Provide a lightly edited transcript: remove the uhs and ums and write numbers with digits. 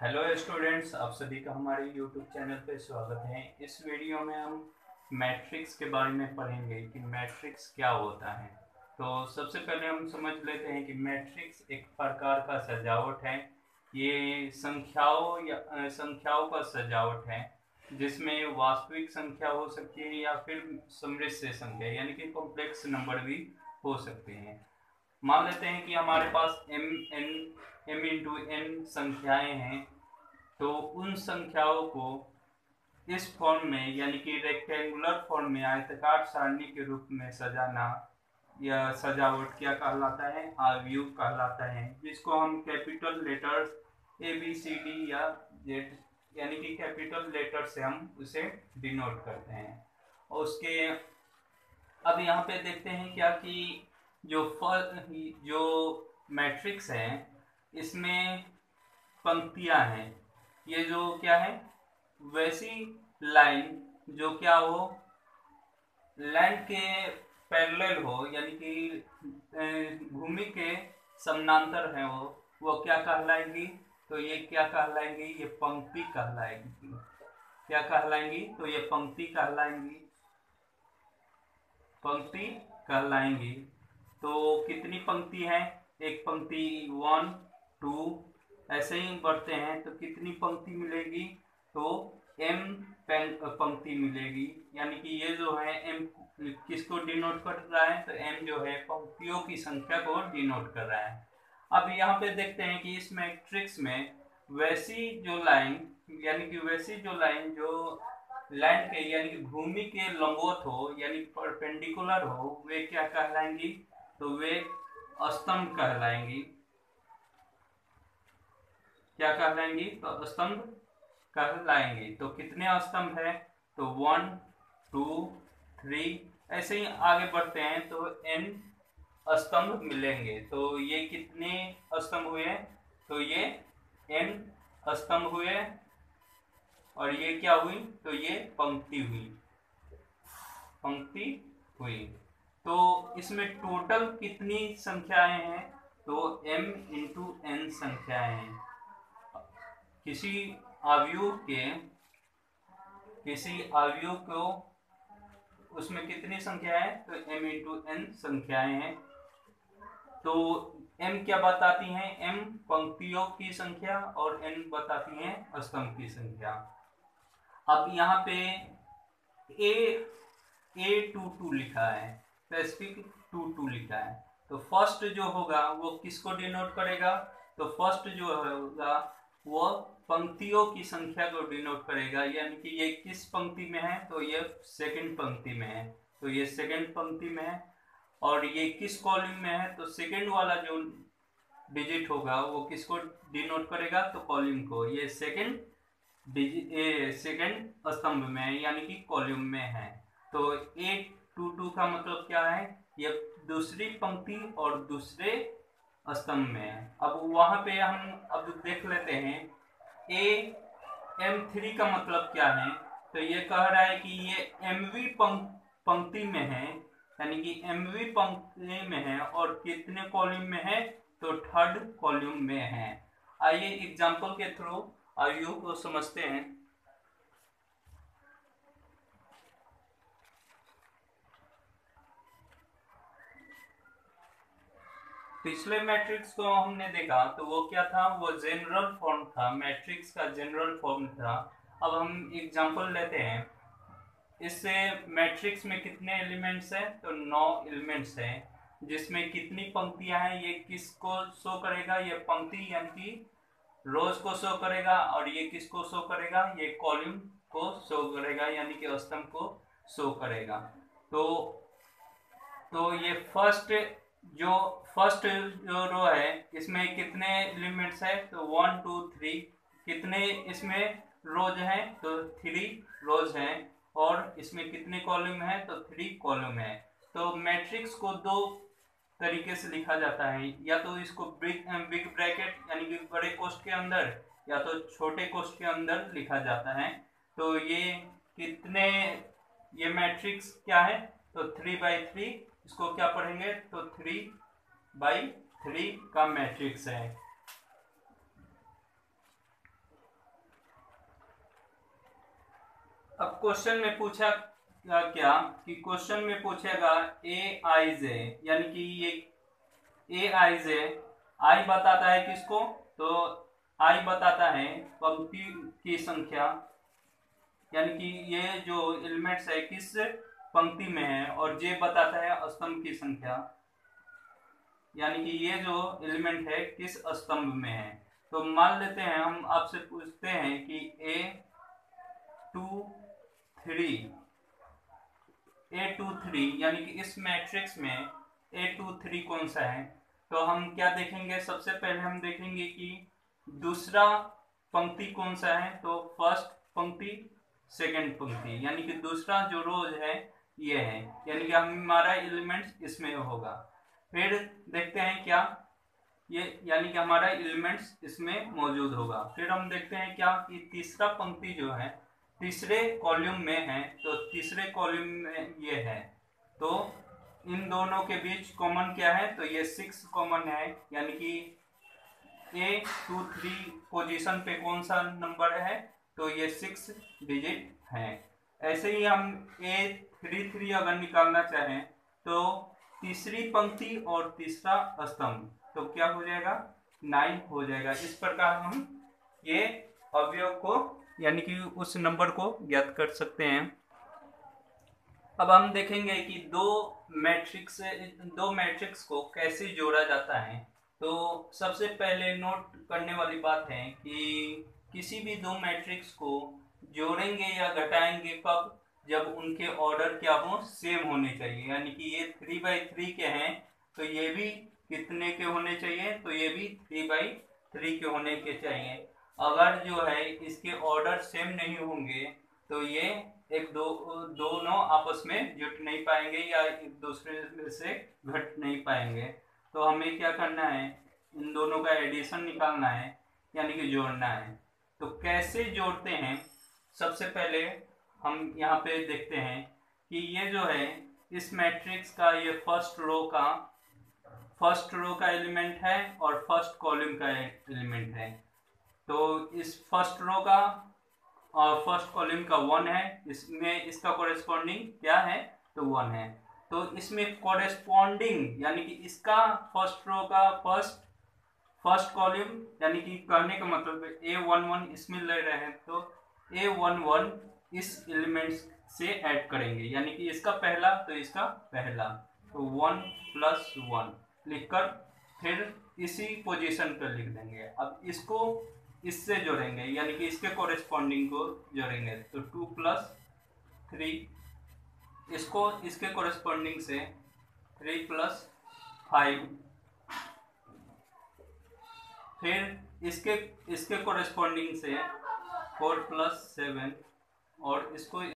Hello students, आप सभी का हमारे यूट्यूब चैनल पे स्वागत है। इस वीडियो में हम मैट्रिक्स के बारे में पढ़ेंगे कि मैट्रिक्स क्या होता है। तो सबसे पहले हम समझ लेते हैं कि मैट्रिक्स एक प्रकार का सजावट है। ये संख्याओं का सजावट है जिसमें वास्तविक संख्या हो सकती है या फिर समृद्ध संख्या यानी कि कॉम्प्लेक्स नंबर भी हो सकते हैं। मान लेते हैं कि हमारे पास m इंटू n संख्याएं हैं, तो उन संख्याओं को इस फॉर्म में यानी कि रेक्टेंगुलर फॉर्म में आयताकार सारणी के रूप में सजाना या सजावट क्या कहलाता है? आव्यूह कहलाता है, जिसको हम capital letters A B C D या जेड यानी कि कैपिटल लेटर से हम उसे डिनोट करते हैं। और उसके अब यहाँ पे देखते हैं क्या कि जो मैट्रिक्स है इसमें पंक्तियां हैं। ये जो क्या है, वैसी लाइन जो क्या हो, लैंड के पैरेलल हो यानी कि भूमि के समानांतर है वो क्या कहलाएंगी? तो ये क्या कहलाएंगी? ये पंक्ति कहलाएंगी। क्या कहलाएंगी? तो ये पंक्ति कहलाएंगी। पंक्ति कहलाएंगी। तो कितनी पंक्ति है? एक पंक्ति 1 2 ऐसे ही बढ़ते हैं तो कितनी पंक्ति मिलेगी? तो m पंक्ति मिलेगी। यानी कि ये जो है m किसको डिनोट कर रहा है? तो m जो है पंक्तियों की संख्या को डिनोट कर रहा है। अब यहाँ पे देखते हैं कि इस मैट्रिक्स में वैसी जो लाइन जो लैंड के यानी कि भूमि के लंबवत हो यानी परपेंडिकुलर हो, वे क्या कहलाएंगी? तो वे स्तंभ कहलाएंगी। क्या कहलाएंगी? तो स्तंभ कहलाएंगी। तो कितने स्तंभ है? तो 1 2 3 ऐसे ही आगे बढ़ते हैं तो n स्तंभ मिलेंगे। तो ये कितने स्तंभ हुए? तो ये n स्तंभ हुए। और ये क्या हुई? तो ये पंक्ति हुई। तो इसमें टोटल कितनी संख्याएं हैं? तो m इंटू n संख्याएं हैं। किसी आव्यूह को उसमें कितनी संख्या है? तो m इंटू n संख्याएं हैं। तो m क्या बताती हैं? m पंक्तियों की संख्या और n बताती हैं स्तंभ की संख्या। अब यहाँ पे A22 लिखा है, स्पेसिफिक 22 लिखा है। तो फर्स्ट जो होगा वो किसको डिनोट करेगा? तो फर्स्ट जो होगा वो पंक्तियों की संख्या को डिनोट करेगा। यानी कि ये किस पंक्ति में है? तो ये सेकंड पंक्ति में है। तो ये सेकंड पंक्ति में है। और ये किस कॉलम में है? तो सेकंड वाला जो डिजिट होगा वो किसको डिनोट करेगा? तो कॉलम को। ये सेकंड स्तंभ में है यानी कि कॉलम में है। तो A22 का मतलब क्या है? ये दूसरी पंक्ति और दूसरे स्तंभ में है। अब वहां पे हम अब देख लेते हैं M3 का मतलब क्या है? तो ये कह रहा है कि ये MV पंक्ति में है यानी कि MV पंक्ति में है। और कितने कॉलम में है? तो थर्ड कॉलम में है। आइए एग्जांपल के थ्रू आयु को समझते हैं। पिछले मैट्रिक्स को हमने देखा तो वो क्या था? वो जनरल फॉर्म था, मैट्रिक्स का जनरल फॉर्म था। अब हम एग्जांपल लेते हैं। इससे मैट्रिक्स में कितने एलिमेंट्स हैं? तो 9 एलिमेंट्स हैं। जिसमें कितनी पंक्तियां हैं? ये किसको शो करेगा? ये पंक्ति यानी कि रोज को शो करेगा। और ये किसको शो करेगा? ये कॉलम को शो करेगा यानी कि स्तंभ को शो करेगा। तो ये फर्स्ट जो रो है इसमें कितने एलिमेंट्स है? तो 1 2 3। कितने इसमें रोज हैं? तो 3 रोज हैं। और इसमें कितने कॉलम है? तो 3 कॉलम है। तो मैट्रिक्स को दो तरीके से लिखा जाता है, या तो इसको बिग ब्रैकेट यानी कि बड़े कोष्ठ के अंदर, या तो छोटे कोष्ठ के अंदर लिखा जाता है। तो ये मैट्रिक्स क्या है? तो 3/3। इसको क्या पढ़ेंगे? तो 3/3 का मैट्रिक्स है। अब क्वेश्चन में पूछा क्या कि क्वेश्चन में पूछेगा ए आई जे, यानी कि ये ए आई जे, आई बताता है किसको, तो आई बताता है पंक्ति की संख्या, यानी कि ये जो एलिमेंट्स है किस पंक्ति में है, और जे बताता है स्तंभ की संख्या, यानी कि ये जो एलिमेंट है किस स्तंभ में है। तो मान लेते हैं हम आपसे पूछते हैं कि A23 यानी कि इस मैट्रिक्स में A23 कौन सा है, तो हम क्या देखेंगे, सबसे पहले हम देखेंगे कि दूसरा पंक्ति कौन सा है, तो फर्स्ट पंक्ति सेकंड पंक्ति, यानी कि दूसरा जो रोज है ये है, यानी कि हमारा एलिमेंट्स इसमें होगा। फिर देखते हैं क्या ये, यानी कि हमारा एलिमेंट्स इसमें मौजूद होगा। फिर हम देखते हैं क्या कि तीसरा पंक्ति जो है तीसरे कॉलम में है, तो तीसरे कॉलम में ये है, तो इन दोनों के बीच कॉमन क्या है, तो ये 6 कॉमन है, यानी कि A23 पोजीशन पे कौन सा नंबर है, तो ये 6 डिजिट है। ऐसे ही हम A33 अगर निकालना चाहें तो तीसरी पंक्ति और तीसरा स्तंभ, तो क्या हो जाएगा, 9 हो जाएगा। इस प्रकार हम ये अवयव को, यानी कि उस नंबर को ज्ञात कर सकते हैं। अब हम देखेंगे कि दो मैट्रिक्स को कैसे जोड़ा जाता है। तो सबसे पहले नोट करने वाली बात है कि किसी भी दो मैट्रिक्स को जोड़ेंगे या घटाएंगे कब, जब उनके ऑर्डर क्या हो, सेम होने चाहिए, यानी कि ये 3/3 के हैं तो ये भी कितने के होने चाहिए, तो ये भी 3/3 के होने के चाहिए। अगर जो है इसके ऑर्डर सेम नहीं होंगे तो ये दोनों आपस में जुट नहीं पाएंगे या एक दूसरे से घट नहीं पाएंगे। तो हमें क्या करना है, इन दोनों का एडिशन निकालना है, यानी कि जोड़ना है। तो कैसे जोड़ते हैं, सबसे पहले हम यहाँ पे देखते हैं कि ये जो है इस मैट्रिक्स का ये फर्स्ट रो का एलिमेंट है और फर्स्ट कॉलम का एलिमेंट है। तो इस फर्स्ट रो का और फर्स्ट कॉलम का 1 है, इसमें इसका कॉरेस्पॉन्डिंग क्या है, तो 1 है। तो इसमें कॉरेस्पॉन्डिंग यानी कि इसका फर्स्ट रो का फर्स्ट कॉलम, यानी कि कहने का मतलब A11 इसमें ले रहे हैं तो A11 इस एलिमेंट से ऐड करेंगे, यानी कि इसका पहला तो इसका पहला, तो 1 + 1 लिखकर फिर इसी पोजीशन पर लिख देंगे। अब इसको इससे जोड़ेंगे, यानी कि इसके कॉरेस्पॉन्डिंग को जोड़ेंगे, तो 2 + 3, इसको इसके कॉरेस्पॉन्डिंग से 3 + 5, फिर इसके कॉरेस्पॉन्डिंग से 4 + 7, और इसको